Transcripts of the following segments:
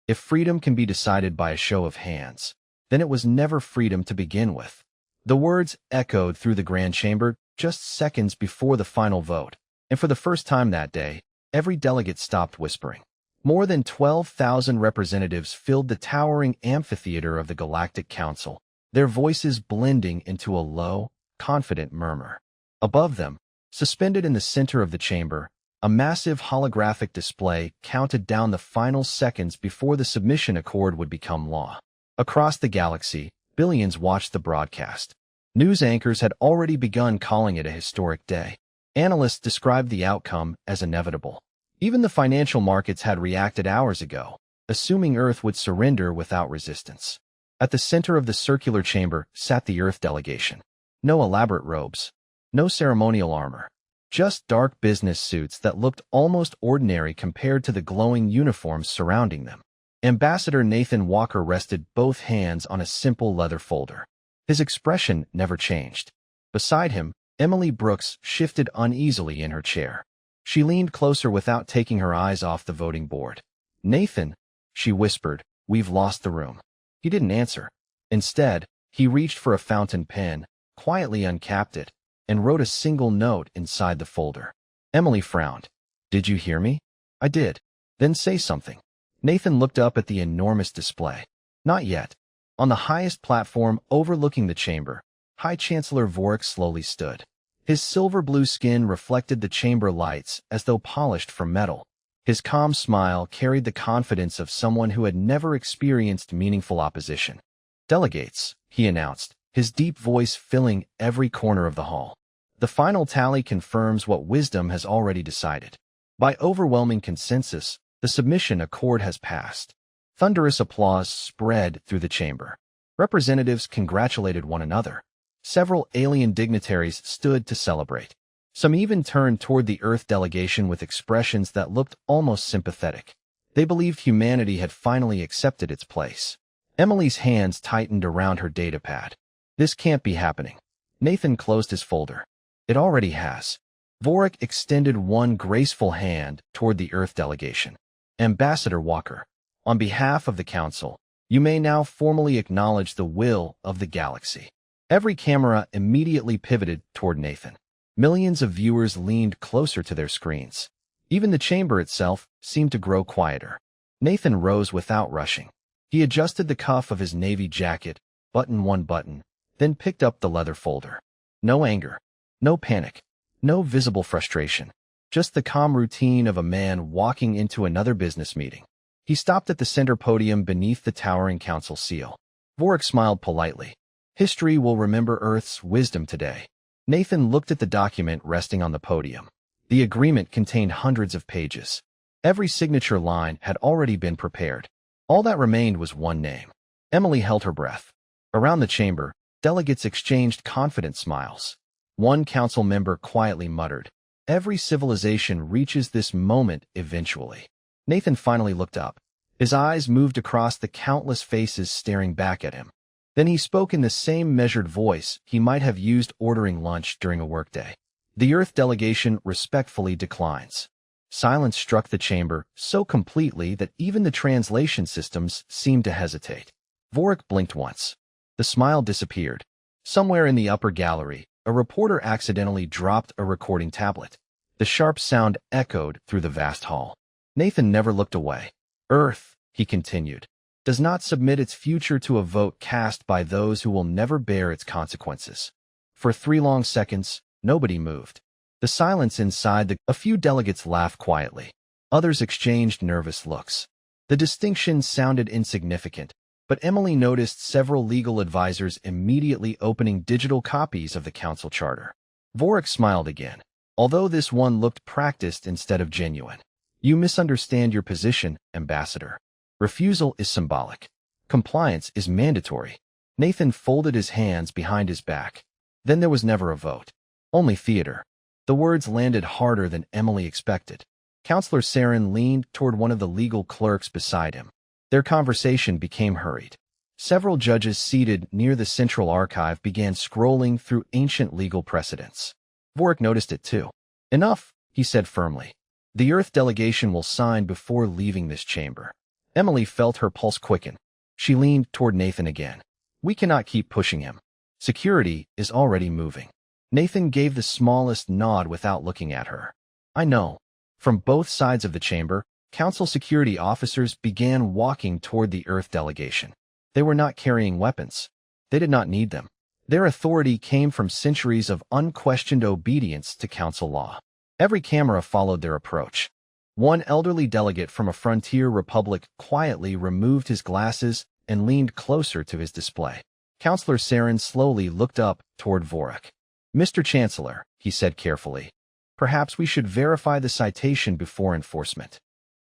If freedom can be decided by a show of hands, then it was never freedom to begin with. The words echoed through the Grand Chamber just seconds before the final vote, and for the first time that day, every delegate stopped whispering. More than 12,000 representatives filled the towering amphitheater of the Galactic Council, their voices blending into a low, confident murmur. Above them, suspended in the center of the chamber, a massive holographic display counted down the final seconds before the submission accord would become law. Across the galaxy, billions watched the broadcast. News anchors had already begun calling it a historic day. Analysts described the outcome as inevitable. Even the financial markets had reacted hours ago, assuming Earth would surrender without resistance. At the center of the circular chamber sat the Earth delegation. No elaborate robes, no ceremonial armor, just dark business suits that looked almost ordinary compared to the glowing uniforms surrounding them. Ambassador Nathan Walker rested both hands on a simple leather folder. His expression never changed. Beside him, Emily Brooks shifted uneasily in her chair. She leaned closer without taking her eyes off the voting board. "Nathan," she whispered, "we've lost the room." He didn't answer. Instead, he reached for a fountain pen, quietly uncapped it, and wrote a single note inside the folder. Emily frowned. "Did you hear me?" "I did." "Then say something." Nathan looked up at the enormous display. "Not yet." On the highest platform overlooking the chamber, High Chancellor Vorik slowly stood. His silver-blue skin reflected the chamber lights as though polished from metal. His calm smile carried the confidence of someone who had never experienced meaningful opposition. "Delegates," he announced, his deep voice filling every corner of the hall. "The final tally confirms what wisdom has already decided. By overwhelming consensus, the submission accord has passed." Thunderous applause spread through the chamber. Representatives congratulated one another. Several alien dignitaries stood to celebrate. Some even turned toward the Earth delegation with expressions that looked almost sympathetic. They believed humanity had finally accepted its place. Emily's hands tightened around her datapad. "This can't be happening." Nathan closed his folder. "It already has." Vorik extended one graceful hand toward the Earth delegation. "Ambassador Walker, on behalf of the Council, you may now formally acknowledge the will of the galaxy." Every camera immediately pivoted toward Nathan. Millions of viewers leaned closer to their screens. Even the chamber itself seemed to grow quieter. Nathan rose without rushing. He adjusted the cuff of his navy jacket, buttoned one button, then picked up the leather folder. No anger, no panic, no visible frustration, just the calm routine of a man walking into another business meeting. He stopped at the center podium beneath the towering council seal. Vorik smiled politely. "History will remember Earth's wisdom today." Nathan looked at the document resting on the podium. The agreement contained hundreds of pages. Every signature line had already been prepared. All that remained was one name. Emily held her breath. Around the chamber, delegates exchanged confident smiles. One council member quietly muttered, "Every civilization reaches this moment eventually." Nathan finally looked up. His eyes moved across the countless faces staring back at him. Then he spoke in the same measured voice he might have used ordering lunch during a workday. "The Earth delegation respectfully declines." Silence struck the chamber so completely that even the translation systems seemed to hesitate. Vorik blinked once. The smile disappeared. Somewhere in the upper gallery, a reporter accidentally dropped a recording tablet. The sharp sound echoed through the vast hall. Nathan never looked away. "Earth," he continued, "does not submit its future to a vote cast by those who will never bear its consequences." For 3 long seconds, nobody moved. The silence inside a few delegates laughed quietly. Others exchanged nervous looks. The distinction sounded insignificant, but Emily noticed several legal advisors immediately opening digital copies of the council charter. Vorik smiled again, although this one looked practiced instead of genuine. "You misunderstand your position, Ambassador. Refusal is symbolic. Compliance is mandatory." Nathan folded his hands behind his back. Then there was never a vote. Only theater. The words landed harder than Emily expected. Counselor Saren leaned toward one of the legal clerks beside him. Their conversation became hurried. Several judges seated near the central archive began scrolling through ancient legal precedents. Vorik noticed it too. "Enough," he said firmly. "The Earth delegation will sign before leaving this chamber." Emily felt her pulse quicken. She leaned toward Nathan again. We cannot keep pushing him. Security is already moving. Nathan gave the smallest nod without looking at her. I know. From both sides of the chamber, Council security officers began walking toward the Earth delegation. They were not carrying weapons. They did not need them. Their authority came from centuries of unquestioned obedience to Council law. Every camera followed their approach. One elderly delegate from a frontier republic quietly removed his glasses and leaned closer to his display. Counselor Saren slowly looked up toward Vorik. Mr. Chancellor, he said carefully, perhaps we should verify the citation before enforcement.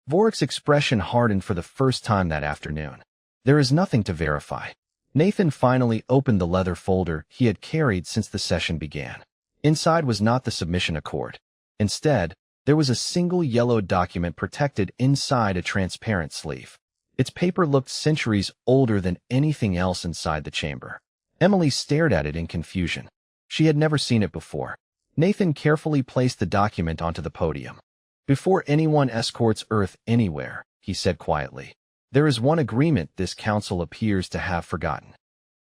Vorik's expression hardened for the first time that afternoon. There is nothing to verify. Nathan finally opened the leather folder he had carried since the session began. Inside was not the submission accord. Instead, there was a single yellow document protected inside a transparent sleeve. Its paper looked centuries older than anything else inside the chamber. Emily stared at it in confusion. She had never seen it before. Nathan carefully placed the document onto the podium. Before anyone escorts Earth anywhere, he said quietly, there is one agreement this council appears to have forgotten.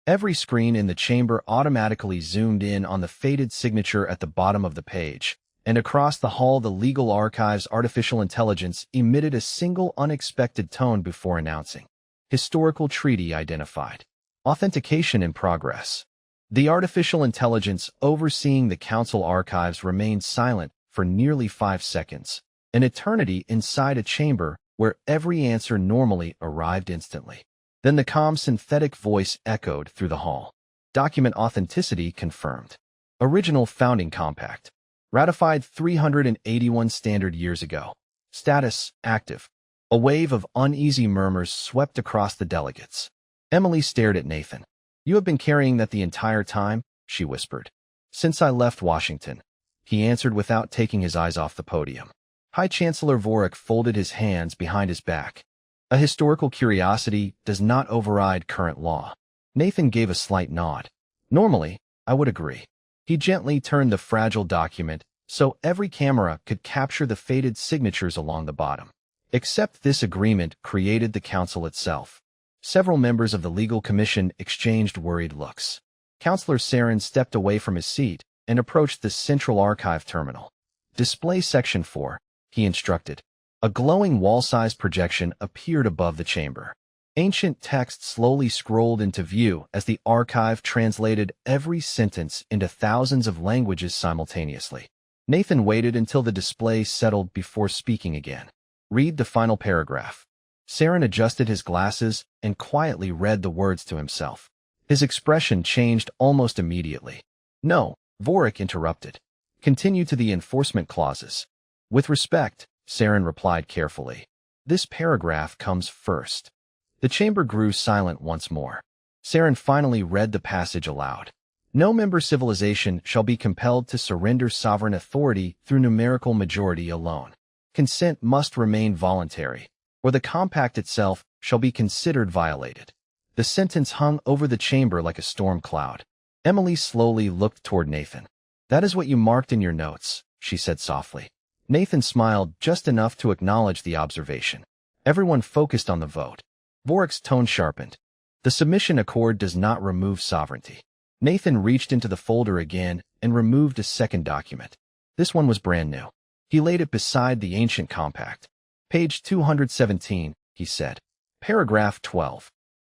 Every screen in the chamber automatically zoomed in on the faded signature at the bottom of the page, and across the hall the legal archive's artificial intelligence emitted a single unexpected tone before announcing, historical treaty identified. Authentication in progress. The artificial intelligence overseeing the council archives remained silent for nearly 5 seconds, an eternity inside a chamber where every answer normally arrived instantly. Then the calm synthetic voice echoed through the hall. Document authenticity confirmed. Original founding compact. Ratified 381 standard years ago. Status active. A wave of uneasy murmurs swept across the delegates. Emily stared at Nathan. You have been carrying that the entire time, she whispered. Since I left Washington, he answered without taking his eyes off the podium. High Chancellor Vorik folded his hands behind his back. A historical curiosity does not override current law. Nathan gave a slight nod. Normally, I would agree. He gently turned the fragile document so every camera could capture the faded signatures along the bottom. Except this agreement created the council itself. Several members of the legal commission exchanged worried looks. Counselor Saren stepped away from his seat and approached the central archive terminal. Display Section 4, he instructed. A glowing wall-sized projection appeared above the chamber. Ancient text slowly scrolled into view as the archive translated every sentence into thousands of languages simultaneously. Nathan waited until the display settled before speaking again. Read the final paragraph. Saren adjusted his glasses and quietly read the words to himself. His expression changed almost immediately. No, Vorik interrupted. Continue to the enforcement clauses. With respect, Saren replied carefully. This paragraph comes first. The chamber grew silent once more. Saren finally read the passage aloud. No member civilization shall be compelled to surrender sovereign authority through numerical majority alone. Consent must remain voluntary, or the compact itself shall be considered violated. The sentence hung over the chamber like a storm cloud. Emily slowly looked toward Nathan. That is what you marked in your notes, she said softly. Nathan smiled just enough to acknowledge the observation. Everyone focused on the vote. Vorik's tone sharpened. The submission accord does not remove sovereignty. Nathan reached into the folder again and removed a second document. This one was brand new. He laid it beside the ancient compact. Page 217, he said. Paragraph 12.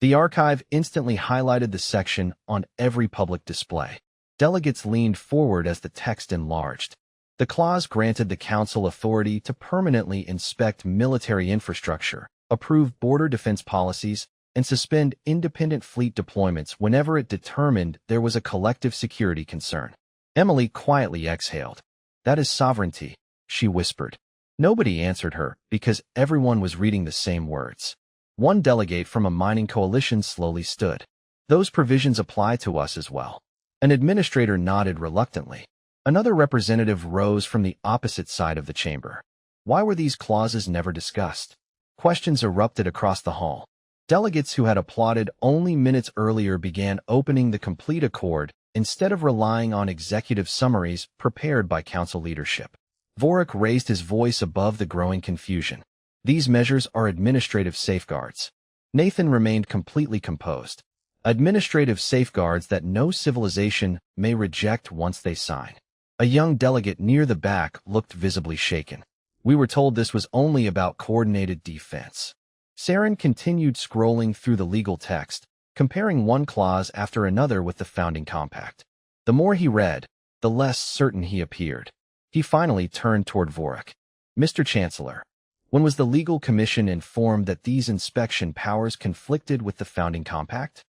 The archive instantly highlighted the section on every public display. Delegates leaned forward as the text enlarged. The clause granted the council authority to permanently inspect military infrastructure, approve border defense policies, and suspend independent fleet deployments whenever it determined there was a collective security concern. Emily quietly exhaled. That is sovereignty, she whispered. Nobody answered her because everyone was reading the same words. One delegate from a mining coalition slowly stood. Those provisions apply to us as well. An administrator nodded reluctantly. Another representative rose from the opposite side of the chamber. Why were these clauses never discussed? Questions erupted across the hall. Delegates who had applauded only minutes earlier began opening the complete accord instead of relying on executive summaries prepared by council leadership. Vorik raised his voice above the growing confusion. These measures are administrative safeguards. Nathan remained completely composed. Administrative safeguards that no civilization may reject once they sign. A young delegate near the back looked visibly shaken. We were told this was only about coordinated defense. Saren continued scrolling through the legal text, comparing one clause after another with the founding compact. The more he read, the less certain he appeared. He finally turned toward Vorik. Mr. Chancellor, when was the legal commission informed that these inspection powers conflicted with the founding compact?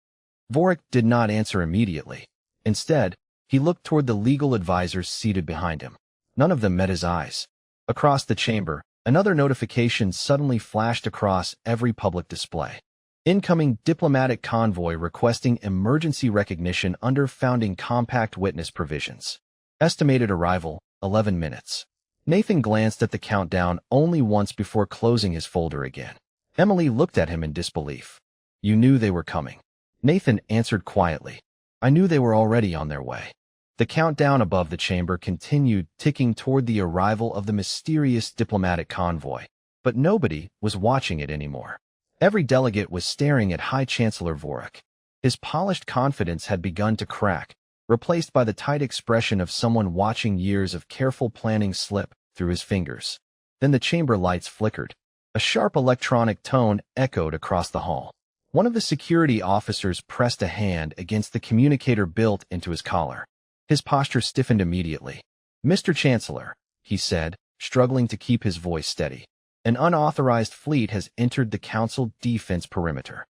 Vorik did not answer immediately. Instead, he looked toward the legal advisors seated behind him. None of them met his eyes. Across the chamber, another notification suddenly flashed across every public display. Incoming diplomatic convoy requesting emergency recognition under founding compact witness provisions. Estimated arrival, 11 minutes. Nathan glanced at the countdown only once before closing his folder again. Emily looked at him in disbelief. You knew they were coming. Nathan answered quietly. I knew they were already on their way. The countdown above the chamber continued, ticking toward the arrival of the mysterious diplomatic convoy, but nobody was watching it anymore. Every delegate was staring at High Chancellor Vorik. His polished confidence had begun to crack, replaced by the tight expression of someone watching years of careful planning slip through his fingers. Then the chamber lights flickered. A sharp electronic tone echoed across the hall. One of the security officers pressed a hand against the communicator built into his collar. His posture stiffened immediately. Mr. Chancellor, he said, struggling to keep his voice steady. An unauthorized fleet has entered the Council defense perimeter.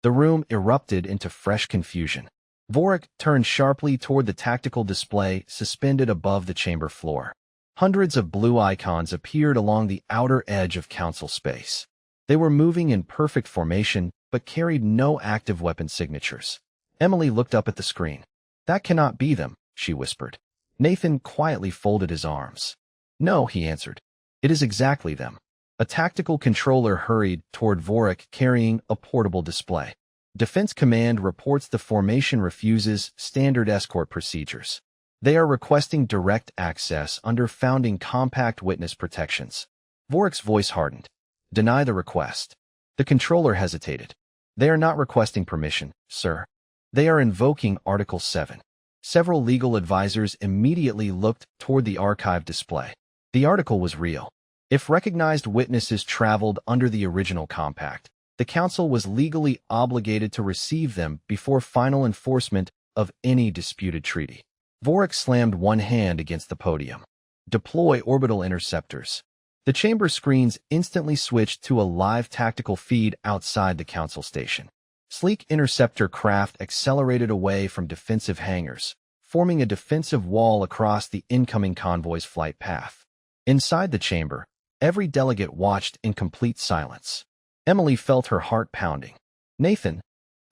The room erupted into fresh confusion. Vorik turned sharply toward the tactical display suspended above the chamber floor. Hundreds of blue icons appeared along the outer edge of Council space. They were moving in perfect formation, but carried no active weapon signatures. Emily looked up at the screen. That cannot be them, she whispered. Nathan quietly folded his arms. No, he answered. It is exactly them. A tactical controller hurried toward Vorik carrying a portable display. Defense Command reports the formation refuses standard escort procedures. They are requesting direct access under founding compact witness protections. Vorik's voice hardened. Deny the request. The controller hesitated. They are not requesting permission, sir. They are invoking Article 7. Several legal advisors immediately looked toward the archive display. The article was real. If recognized witnesses traveled under the original compact, the Council was legally obligated to receive them before final enforcement of any disputed treaty. Vorik slammed one hand against the podium. Deploy orbital interceptors. The chamber screens instantly switched to a live tactical feed outside the Council station. Sleek interceptor craft accelerated away from defensive hangars, forming a defensive wall across the incoming convoy's flight path. Inside the chamber, every delegate watched in complete silence. Emily felt her heart pounding. Nathan,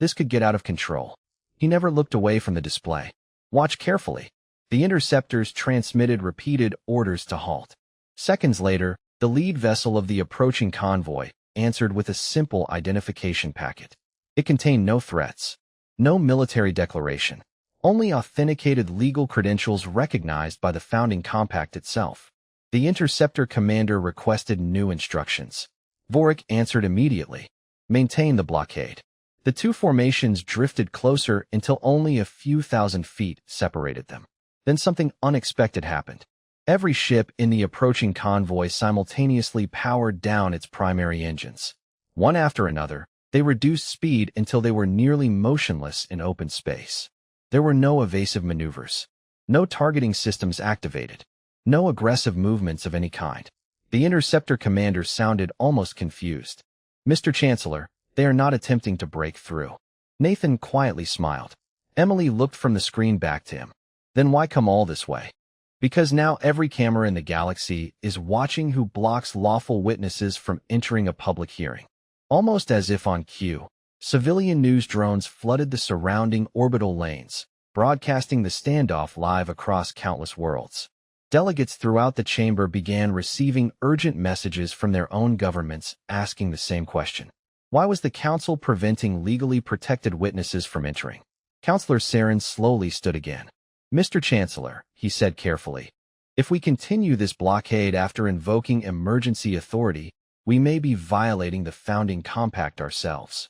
this could get out of control. He never looked away from the display. Watch carefully. The interceptors transmitted repeated orders to halt. Seconds later, the lead vessel of the approaching convoy answered with a simple identification packet. It contained no threats, no military declaration, only authenticated legal credentials recognized by the founding compact itself. The interceptor commander requested new instructions. Vorik answered immediately. Maintain the blockade. The two formations drifted closer until only a few thousand feet separated them. Then something unexpected happened. Every ship in the approaching convoy simultaneously powered down its primary engines. One after another, they reduced speed until they were nearly motionless in open space. There were no evasive maneuvers. No targeting systems activated. No aggressive movements of any kind. The interceptor commander sounded almost confused. Mr. Chancellor, they are not attempting to break through. Nathan quietly smiled. Emily looked from the screen back to him. Then why come all this way? Because now every camera in the galaxy is watching who blocks lawful witnesses from entering a public hearing. Almost as if on cue, civilian news drones flooded the surrounding orbital lanes, broadcasting the standoff live across countless worlds. Delegates throughout the chamber began receiving urgent messages from their own governments asking the same question. Why was the Council preventing legally protected witnesses from entering? Councillor Saren slowly stood again. Mr. Chancellor, he said carefully, if we continue this blockade after invoking emergency authority, we may be violating the founding compact ourselves.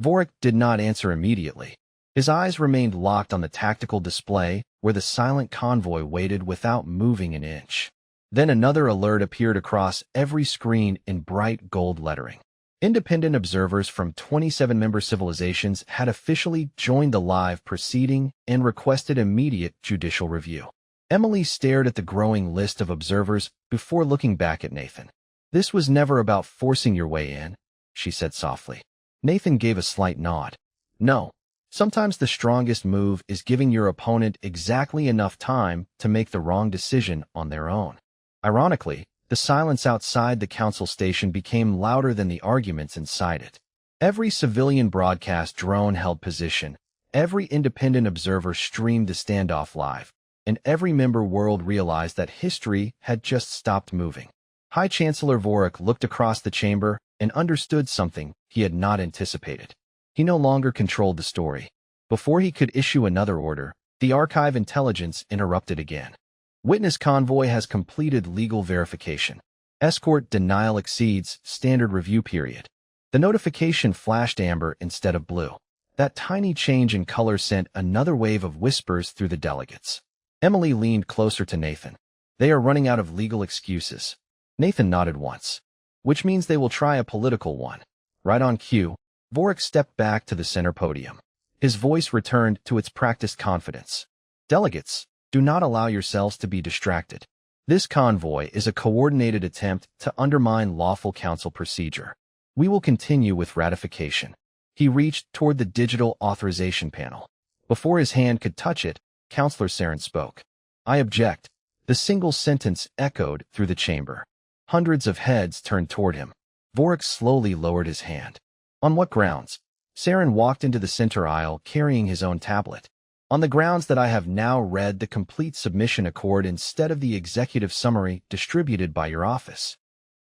Vorik did not answer immediately. His eyes remained locked on the tactical display where the silent convoy waited without moving an inch. Then another alert appeared across every screen in bright gold lettering. Independent observers from 27 member civilizations had officially joined the live proceeding and requested immediate judicial review. Emily stared at the growing list of observers before looking back at Nathan. "This was never about forcing your way in," she said softly. Nathan gave a slight nod. "No. Sometimes the strongest move is giving your opponent exactly enough time to make the wrong decision on their own." Ironically, the silence outside the council station became louder than the arguments inside it. Every civilian broadcast drone held position, every independent observer streamed the standoff live, and every member world realized that history had just stopped moving. High Chancellor Vorik looked across the chamber and understood something he had not anticipated. He no longer controlled the story. Before he could issue another order, the archive intelligence interrupted again. "Witness convoy has completed legal verification. Escort denial exceeds standard review period." The notification flashed amber instead of blue. That tiny change in color sent another wave of whispers through the delegates. Emily leaned closer to Nathan. "They are running out of legal excuses." Nathan nodded once. "Which means they will try a political one." Right on cue, Vorik stepped back to the center podium. His voice returned to its practiced confidence. "Delegates, do not allow yourselves to be distracted. This convoy is a coordinated attempt to undermine lawful council procedure. We will continue with ratification." He reached toward the digital authorization panel. Before his hand could touch it, Councillor Saren spoke. "I object." The single sentence echoed through the chamber. Hundreds of heads turned toward him. Vorik slowly lowered his hand. "On what grounds?" Saren walked into the center aisle carrying his own tablet. "On the grounds that I have now read the complete submission accord instead of the executive summary distributed by your office."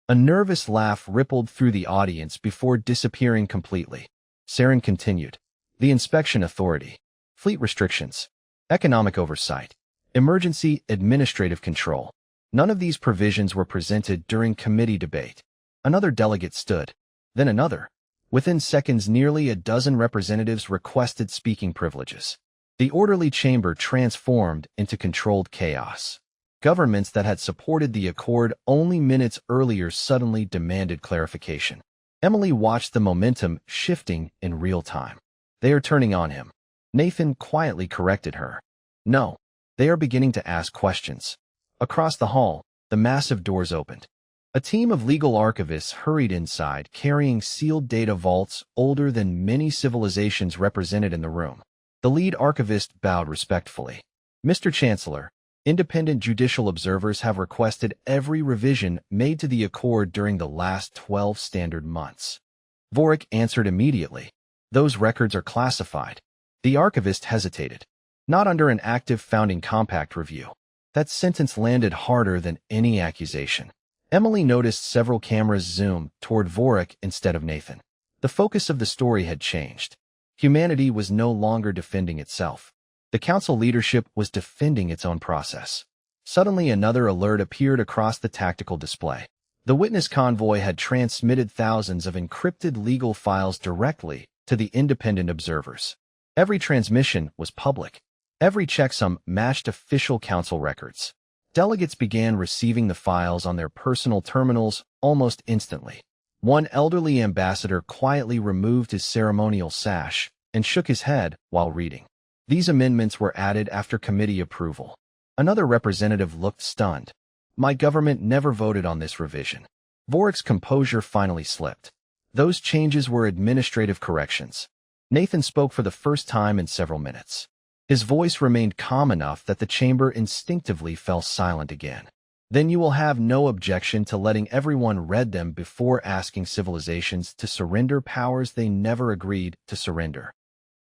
A nervous laugh rippled through the audience before disappearing completely. Saren continued. "The inspection authority, fleet restrictions, economic oversight, emergency administrative control. None of these provisions were presented during committee debate." Another delegate stood. Then another. Within seconds, nearly a dozen representatives requested speaking privileges. The orderly chamber transformed into controlled chaos. Governments that had supported the accord only minutes earlier suddenly demanded clarification. Emily watched the momentum shifting in real time. "They are turning on him." Nathan quietly corrected her. "No, they are beginning to ask questions." Across the hall, the massive doors opened. A team of legal archivists hurried inside, carrying sealed data vaults older than many civilizations represented in the room. The lead archivist bowed respectfully. "Mr. Chancellor, independent judicial observers have requested every revision made to the accord during the last 12 standard months." Vorik answered immediately. "Those records are classified." The archivist hesitated. "Not under an active founding compact review." That sentence landed harder than any accusation. Emily noticed several cameras zoom toward Vorik instead of Nathan. The focus of the story had changed. Humanity was no longer defending itself. The council leadership was defending its own process. Suddenly another alert appeared across the tactical display. The witness convoy had transmitted thousands of encrypted legal files directly to the independent observers. Every transmission was public. Every checksum matched official council records. Delegates began receiving the files on their personal terminals almost instantly. One elderly ambassador quietly removed his ceremonial sash and shook his head while reading. These amendments were added after committee approval. Another representative looked stunned. "My government never voted on this revision." Vorik's composure finally slipped. Those changes were administrative corrections. Nathan spoke for the first time in several minutes. His voice remained calm enough that the chamber instinctively fell silent again. "Then you will have no objection to letting everyone read them before asking civilizations to surrender powers they never agreed to surrender."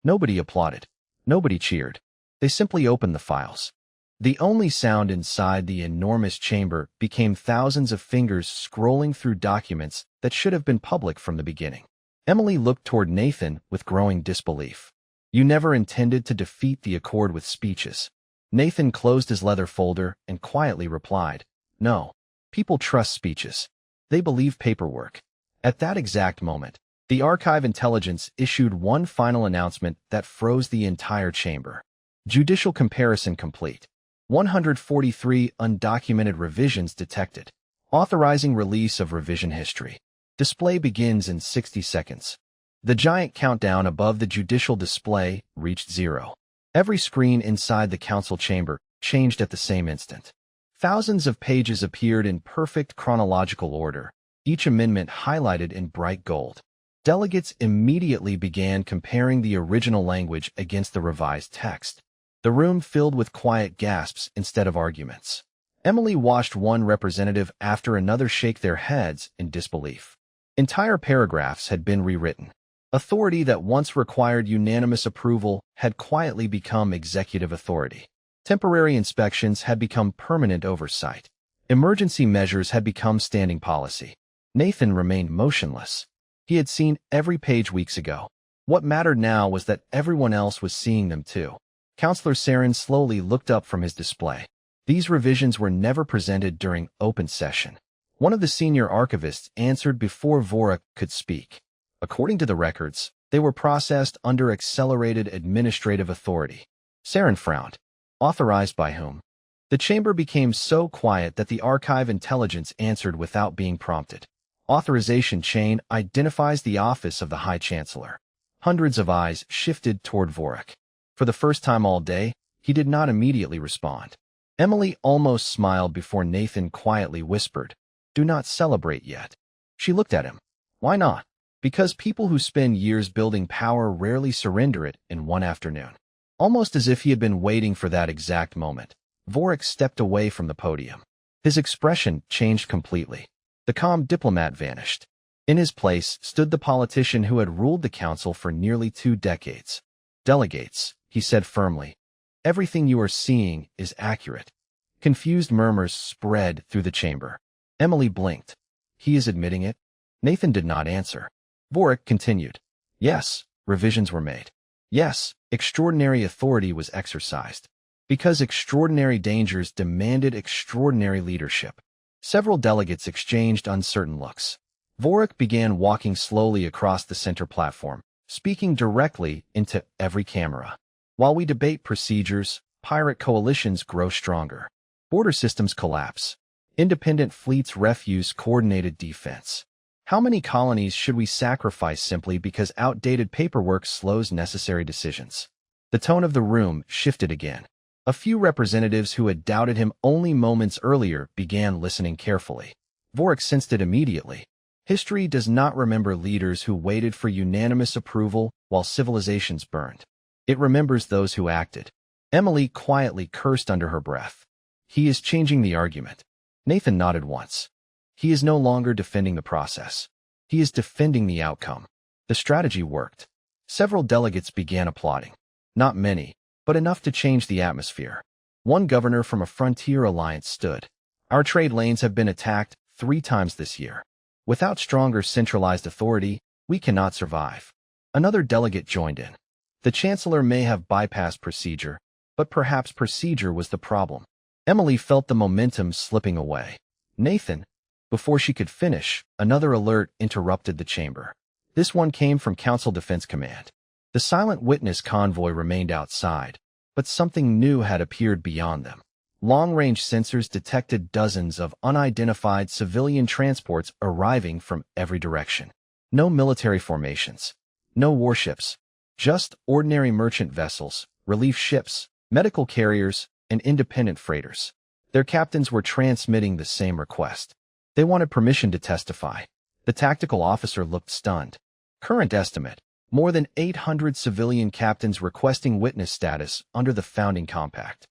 Nobody applauded. Nobody cheered. They simply opened the files. The only sound inside the enormous chamber became thousands of fingers scrolling through documents that should have been public from the beginning. Emily looked toward Nathan with growing disbelief. "You never intended to defeat the accord with speeches." Nathan closed his leather folder and quietly replied, "No. People trust speeches. They believe paperwork. At that exact moment, the archive intelligence issued one final announcement that froze the entire chamber. Judicial comparison complete. 143 undocumented revisions detected. Authorizing release of revision history. Display begins in 60 seconds. The giant countdown above the judicial display reached 0. Every screen inside the council chamber changed at the same instant. Thousands of pages appeared in perfect chronological order, each amendment highlighted in bright gold. Delegates immediately began comparing the original language against the revised text. The room filled with quiet gasps instead of arguments. Emily watched one representative after another shake their heads in disbelief. Entire paragraphs had been rewritten. Authority that once required unanimous approval had quietly become executive authority. Temporary inspections had become permanent oversight. Emergency measures had become standing policy. Nathan remained motionless. He had seen every page weeks ago. What mattered now was that everyone else was seeing them too. Counselor Saren slowly looked up from his display. These revisions were never presented during open session. One of the senior archivists answered before Vorik could speak. According to the records, they were processed under accelerated administrative authority. Saren frowned. Authorized by whom? The chamber became so quiet that the archive intelligence answered without being prompted. Authorization chain identifies the office of the High Chancellor. Hundreds of eyes shifted toward Vorik. For the first time all day, he did not immediately respond. Emily almost smiled before Nathan quietly whispered, "Do not celebrate yet." She looked at him. Why not? Because people who spend years building power rarely surrender it in one afternoon. Almost as if he had been waiting for that exact moment, Vorik stepped away from the podium. His expression changed completely. The calm diplomat vanished. In his place stood the politician who had ruled the council for nearly 2 decades. "Delegates," he said firmly, "everything you are seeing is accurate." Confused murmurs spread through the chamber. Emily blinked. He is admitting it? Nathan did not answer. Vorik continued. Yes, revisions were made. Yes, extraordinary authority was exercised. Because extraordinary dangers demanded extraordinary leadership. Several delegates exchanged uncertain looks. Vorik began walking slowly across the center platform, speaking directly into every camera. While we debate procedures, pirate coalitions grow stronger. Border systems collapse. Independent fleets refuse coordinated defense. How many colonies should we sacrifice simply because outdated paperwork slows necessary decisions? The tone of the room shifted again. A few representatives who had doubted him only moments earlier began listening carefully. Vorik sensed it immediately. History does not remember leaders who waited for unanimous approval while civilizations burned. It remembers those who acted. Emily quietly cursed under her breath. He is changing the argument. Nathan nodded once. He is no longer defending the process. He is defending the outcome. The strategy worked. Several delegates began applauding. Not many, but enough to change the atmosphere. One governor from a frontier alliance stood. Our trade lanes have been attacked 3 times this year. Without stronger centralized authority, we cannot survive. Another delegate joined in. The Chancellor may have bypassed procedure, but perhaps procedure was the problem. Emily felt the momentum slipping away. Nathan, before she could finish, another alert interrupted the chamber. This one came from Council Defense Command. The silent witness convoy remained outside, but something new had appeared beyond them. Long-range sensors detected dozens of unidentified civilian transports arriving from every direction. No military formations, no warships, just ordinary merchant vessels, relief ships, medical carriers, and independent freighters. Their captains were transmitting the same request. They wanted permission to testify. The tactical officer looked stunned. Current estimate: more than 800 civilian captains requesting witness status under the founding compact.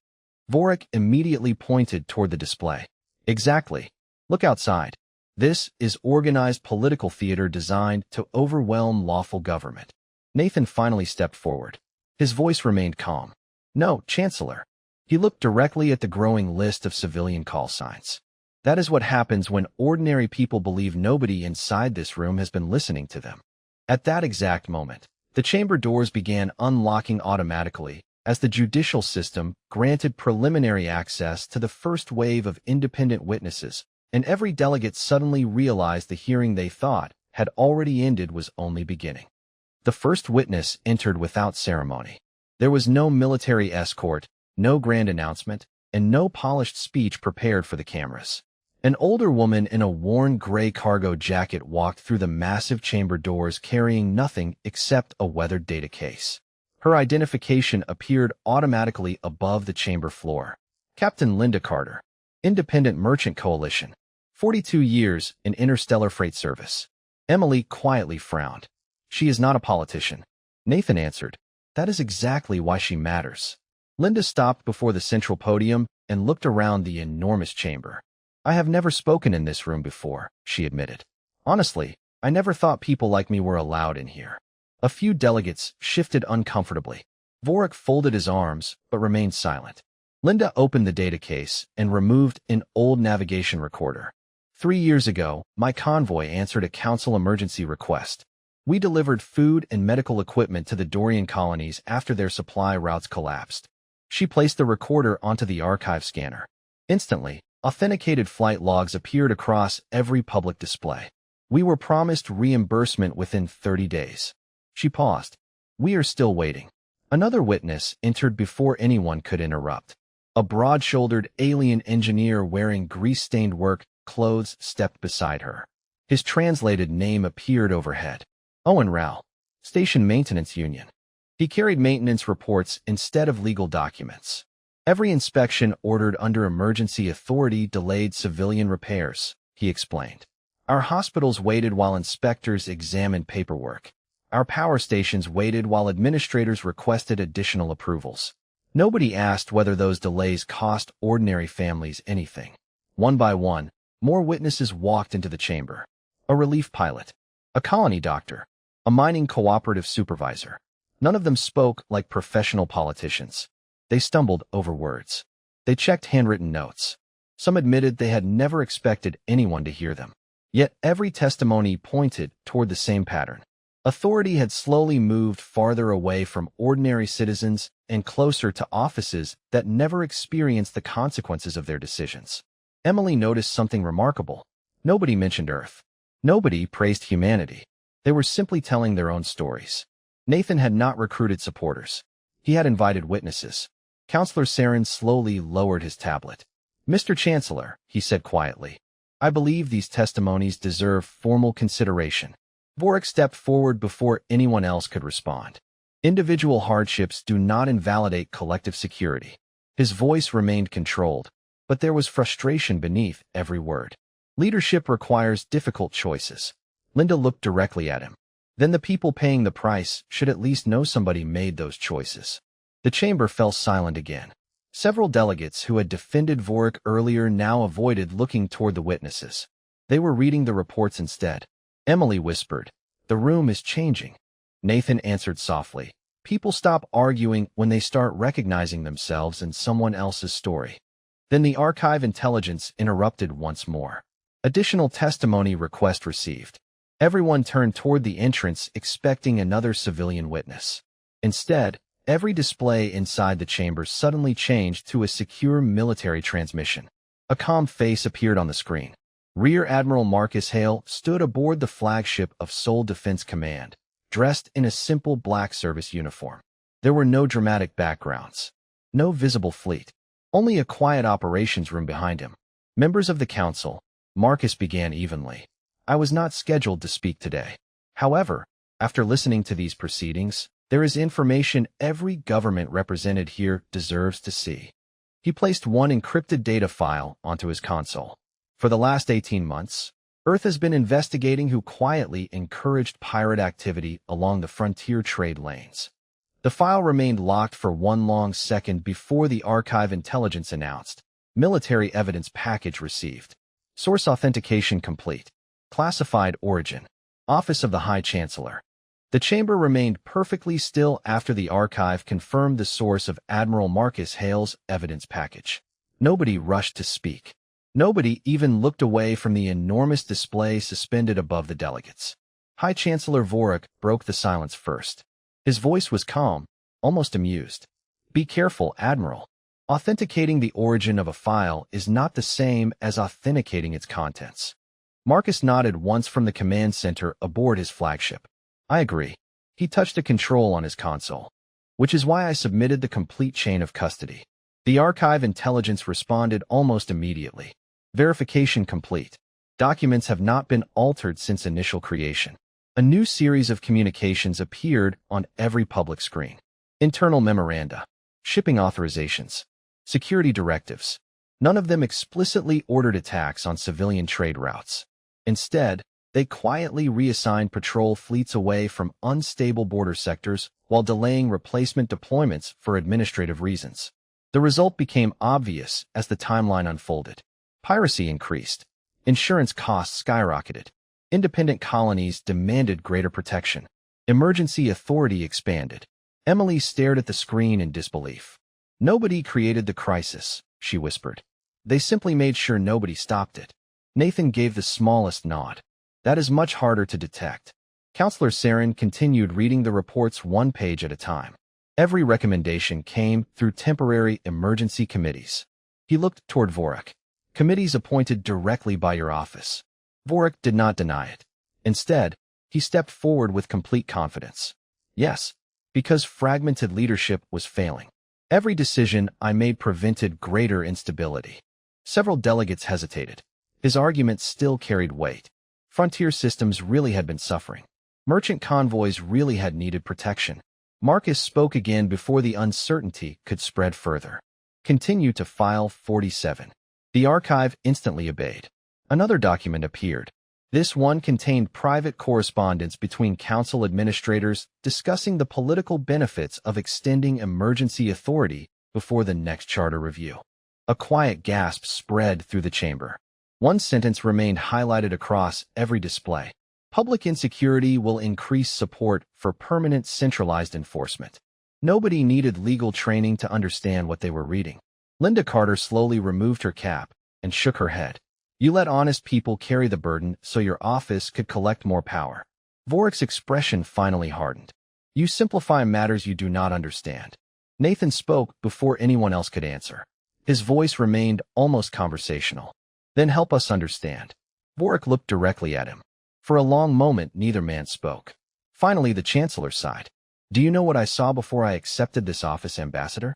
Vorik immediately pointed toward the display. Exactly. Look outside. This is organized political theater designed to overwhelm lawful government. Nathan finally stepped forward. His voice remained calm. No, Chancellor. He looked directly at the growing list of civilian call signs. That is what happens when ordinary people believe nobody inside this room has been listening to them. At that exact moment, the chamber doors began unlocking automatically as the judicial system granted preliminary access to the first wave of independent witnesses, and every delegate suddenly realized the hearing they thought had already ended was only beginning. The first witness entered without ceremony. There was no military escort, no grand announcement, and no polished speech prepared for the cameras. An older woman in a worn gray cargo jacket walked through the massive chamber doors carrying nothing except a weathered data case. Her identification appeared automatically above the chamber floor. Captain Linda Carter, Independent Merchant Coalition, 42 years in interstellar freight service. Emily quietly frowned. She is not a politician. Nathan answered. That is exactly why she matters. Linda stopped before the central podium and looked around the enormous chamber. I have never spoken in this room before, she admitted. Honestly, I never thought people like me were allowed in here. A few delegates shifted uncomfortably. Vorik folded his arms, but remained silent. Linda opened the data case and removed an old navigation recorder. 3 years ago, my convoy answered a council emergency request. We delivered food and medical equipment to the Dorian colonies after their supply routes collapsed. She placed the recorder onto the archive scanner. Instantly, authenticated flight logs appeared across every public display. We were promised reimbursement within 30 days. She paused. We are still waiting. Another witness entered before anyone could interrupt. A broad-shouldered alien engineer wearing grease-stained work clothes stepped beside her. His translated name appeared overhead. Owen Rao, Station Maintenance Union. He carried maintenance reports instead of legal documents. Every inspection ordered under emergency authority delayed civilian repairs, he explained. Our hospitals waited while inspectors examined paperwork. Our power stations waited while administrators requested additional approvals. Nobody asked whether those delays cost ordinary families anything. One by one, more witnesses walked into the chamber. A relief pilot, a colony doctor, a mining cooperative supervisor. None of them spoke like professional politicians. They stumbled over words. They checked handwritten notes. Some admitted they had never expected anyone to hear them. Yet every testimony pointed toward the same pattern. Authority had slowly moved farther away from ordinary citizens and closer to offices that never experienced the consequences of their decisions. Emily noticed something remarkable. Nobody mentioned Earth. Nobody praised humanity. They were simply telling their own stories. Nathan had not recruited supporters. He had invited witnesses. Counselor Saren slowly lowered his tablet. Mr. Chancellor, he said quietly, I believe these testimonies deserve formal consideration. Vorik stepped forward before anyone else could respond. Individual hardships do not invalidate collective security. His voice remained controlled, but there was frustration beneath every word. Leadership requires difficult choices. Linda looked directly at him. Then the people paying the price should at least know somebody made those choices. The chamber fell silent again. Several delegates who had defended Vorik earlier now avoided looking toward the witnesses. They were reading the reports instead. Emily whispered, The room is changing. Nathan answered softly, People stop arguing when they start recognizing themselves in someone else's story. Then the archive intelligence interrupted once more. Additional testimony request received. Everyone turned toward the entrance expecting another civilian witness. Instead, every display inside the chamber suddenly changed to a secure military transmission. A calm face appeared on the screen. Rear Admiral Marcus Hale stood aboard the flagship of Seoul Defense Command, dressed in a simple black service uniform. There were no dramatic backgrounds, no visible fleet, only a quiet operations room behind him. Members of the council, Marcus began evenly. I was not scheduled to speak today. However, after listening to these proceedings, there is information every government represented here deserves to see. He placed one encrypted data file onto his console. For the last 18 months, Earth has been investigating who quietly encouraged pirate activity along the frontier trade lanes. The file remained locked for one long second before the archive intelligence announced. Military evidence package received. Source authentication complete. Classified origin. Office of the High Chancellor. The chamber remained perfectly still after the archive confirmed the source of Admiral Marcus Hale's evidence package. Nobody rushed to speak. Nobody even looked away from the enormous display suspended above the delegates. High Chancellor Vorik broke the silence first. His voice was calm, almost amused. Be careful, Admiral. Authenticating the origin of a file is not the same as authenticating its contents. Marcus nodded once from the command center aboard his flagship. I agree. He touched a control on his console. Which is why I submitted the complete chain of custody. The archive intelligence responded almost immediately. Verification complete. Documents have not been altered since initial creation. A new series of communications appeared on every public screen. Internal memoranda, shipping authorizations, security directives. None of them explicitly ordered attacks on civilian trade routes. Instead, they quietly reassigned patrol fleets away from unstable border sectors while delaying replacement deployments for administrative reasons. The result became obvious as the timeline unfolded. Piracy increased. Insurance costs skyrocketed. Independent colonies demanded greater protection. Emergency authority expanded. Emily stared at the screen in disbelief. Nobody created the crisis, she whispered. They simply made sure nobody stopped it. Nathan gave the smallest nod. That is much harder to detect. Counselor Saren continued reading the reports one page at a time. Every recommendation came through temporary emergency committees. He looked toward Vorik. Committees appointed directly by your office. Vorik did not deny it. Instead, he stepped forward with complete confidence. Yes, because fragmented leadership was failing. Every decision I made prevented greater instability. Several delegates hesitated. His argument still carried weight. Frontier systems really had been suffering. Merchant convoys really had needed protection. Marcus spoke again before the uncertainty could spread further. Continue to File 47. The archive instantly obeyed. Another document appeared. This one contained private correspondence between council administrators discussing the political benefits of extending emergency authority before the next charter review. A quiet gasp spread through the chamber. One sentence remained highlighted across every display. Public insecurity will increase support for permanent centralized enforcement. Nobody needed legal training to understand what they were reading. Linda Carter slowly removed her cap and shook her head. You let honest people carry the burden so your office could collect more power. Vorik's expression finally hardened. You simplify matters you do not understand. Nathan spoke before anyone else could answer. His voice remained almost conversational. Then help us understand. Vorik looked directly at him. For a long moment, neither man spoke. Finally, the Chancellor sighed. Do you know what I saw before I accepted this office, Ambassador?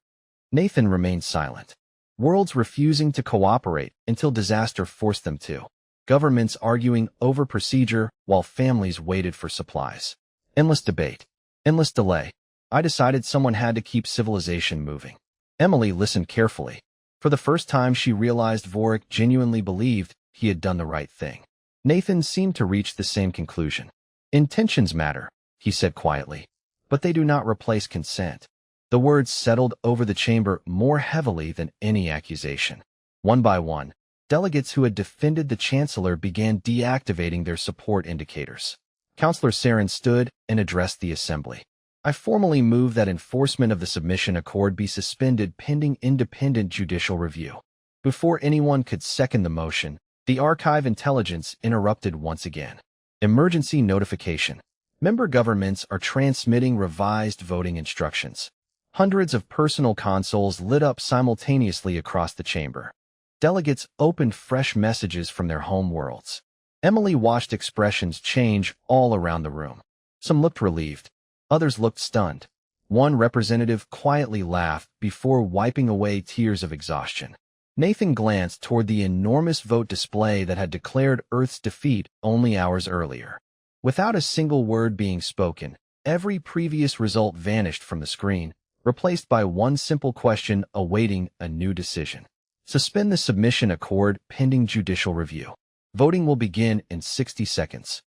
Nathan remained silent. Worlds refusing to cooperate until disaster forced them to. Governments arguing over procedure while families waited for supplies. Endless debate. Endless delay. I decided someone had to keep civilization moving. Emily listened carefully. For the first time, she realized Vorik genuinely believed he had done the right thing. Nathan seemed to reach the same conclusion. Intentions matter, he said quietly, but they do not replace consent. The words settled over the chamber more heavily than any accusation. One by one, delegates who had defended the Chancellor began deactivating their support indicators. Counselor Saren stood and addressed the assembly. I formally move that enforcement of the submission accord be suspended pending independent judicial review. Before anyone could second the motion, the archive intelligence interrupted once again. Emergency notification. Member governments are transmitting revised voting instructions. Hundreds of personal consoles lit up simultaneously across the chamber. Delegates opened fresh messages from their home worlds. Emily watched expressions change all around the room. Some looked relieved. Others looked stunned. One representative quietly laughed before wiping away tears of exhaustion. Nathan glanced toward the enormous vote display that had declared Earth's defeat only hours earlier. Without a single word being spoken, every previous result vanished from the screen, replaced by one simple question awaiting a new decision. Suspend the submission accord pending judicial review. Voting will begin in 60 seconds.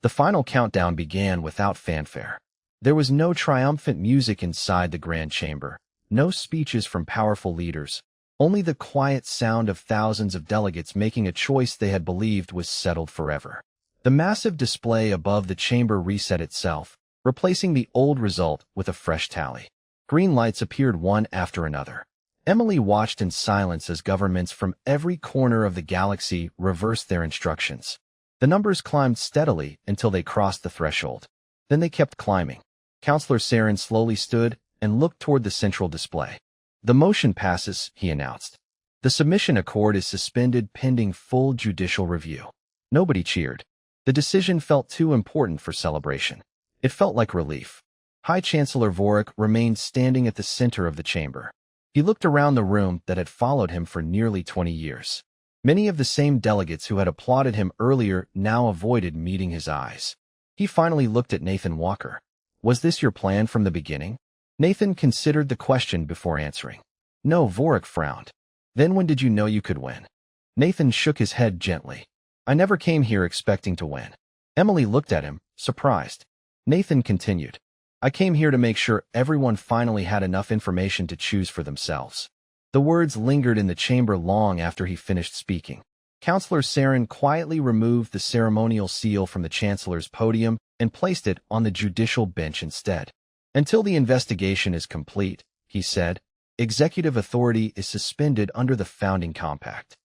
The final countdown began without fanfare. There was no triumphant music inside the grand chamber, no speeches from powerful leaders, only the quiet sound of thousands of delegates making a choice they had believed was settled forever. The massive display above the chamber reset itself, replacing the old result with a fresh tally. Green lights appeared one after another. Emily watched in silence as governments from every corner of the galaxy reversed their instructions. The numbers climbed steadily until they crossed the threshold. Then they kept climbing. Counselor Saren slowly stood and looked toward the central display. The motion passes, he announced. The submission accord is suspended pending full judicial review. Nobody cheered. The decision felt too important for celebration. It felt like relief. High Chancellor Vorik remained standing at the center of the chamber. He looked around the room that had followed him for nearly 20 years. Many of the same delegates who had applauded him earlier now avoided meeting his eyes. He finally looked at Nathan Walker. Was this your plan from the beginning? Nathan considered the question before answering. No, Vorik frowned. Then when did you know you could win? Nathan shook his head gently. I never came here expecting to win. Emily looked at him, surprised. Nathan continued. I came here to make sure everyone finally had enough information to choose for themselves. The words lingered in the chamber long after he finished speaking. Counselor Saren quietly removed the ceremonial seal from the Chancellor's podium and placed it on the judicial bench instead. Until the investigation is complete, he said, executive authority is suspended under the founding compact.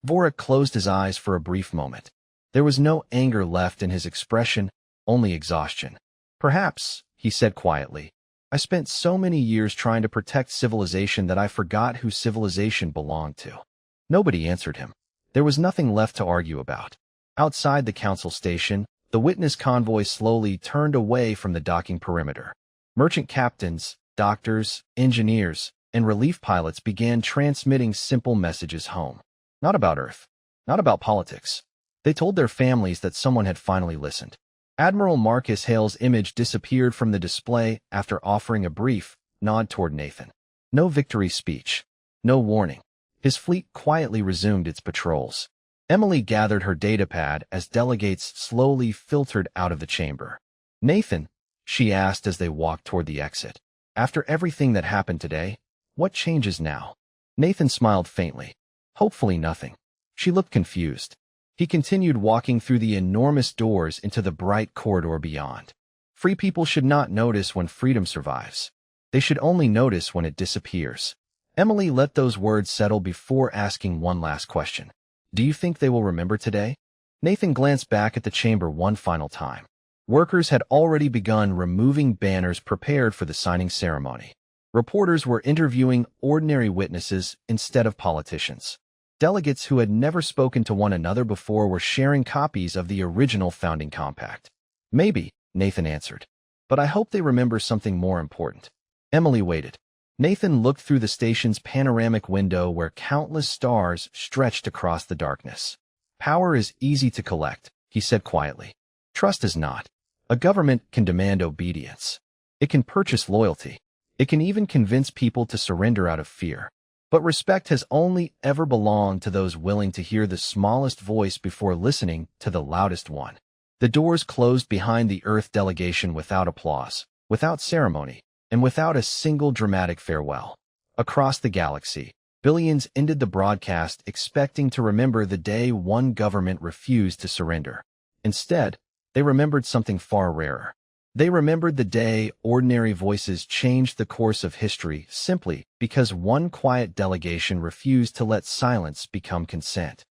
Vorik closed his eyes for a brief moment. There was no anger left in his expression, only exhaustion. Perhaps, he said quietly, I spent so many years trying to protect civilization that I forgot who civilization belonged to. Nobody answered him. There was nothing left to argue about. Outside the council station, the witness convoy slowly turned away from the docking perimeter. Merchant captains, doctors, engineers, and relief pilots began transmitting simple messages home. Not about Earth. Not about politics. They told their families that someone had finally listened. Admiral Marcus Hale's image disappeared from the display after offering a brief nod toward Nathan. No victory speech. No warning. His fleet quietly resumed its patrols. Emily gathered her datapad as delegates slowly filtered out of the chamber. Nathan, she asked as they walked toward the exit. After everything that happened today, what changes now? Nathan smiled faintly. Hopefully nothing. She looked confused. He continued walking through the enormous doors into the bright corridor beyond. Free people should not notice when freedom survives. They should only notice when it disappears. Emily let those words settle before asking one last question. Do you think they will remember today? Nathan glanced back at the chamber one final time. Workers had already begun removing banners prepared for the signing ceremony. Reporters were interviewing ordinary witnesses instead of politicians. Delegates who had never spoken to one another before were sharing copies of the original founding compact. Maybe, Nathan answered. But I hope they remember something more important. Emily waited. Nathan looked through the station's panoramic window where countless stars stretched across the darkness. Power is easy to collect, he said quietly. Trust is not. A government can demand obedience. It can purchase loyalty. It can even convince people to surrender out of fear. But respect has only ever belonged to those willing to hear the smallest voice before listening to the loudest one. The doors closed behind the Earth delegation without applause, without ceremony, and without a single dramatic farewell. Across the galaxy, billions ended the broadcast expecting to remember the day one government refused to surrender. Instead, they remembered something far rarer. They remembered the day ordinary voices changed the course of history simply because one quiet delegation refused to let silence become consent.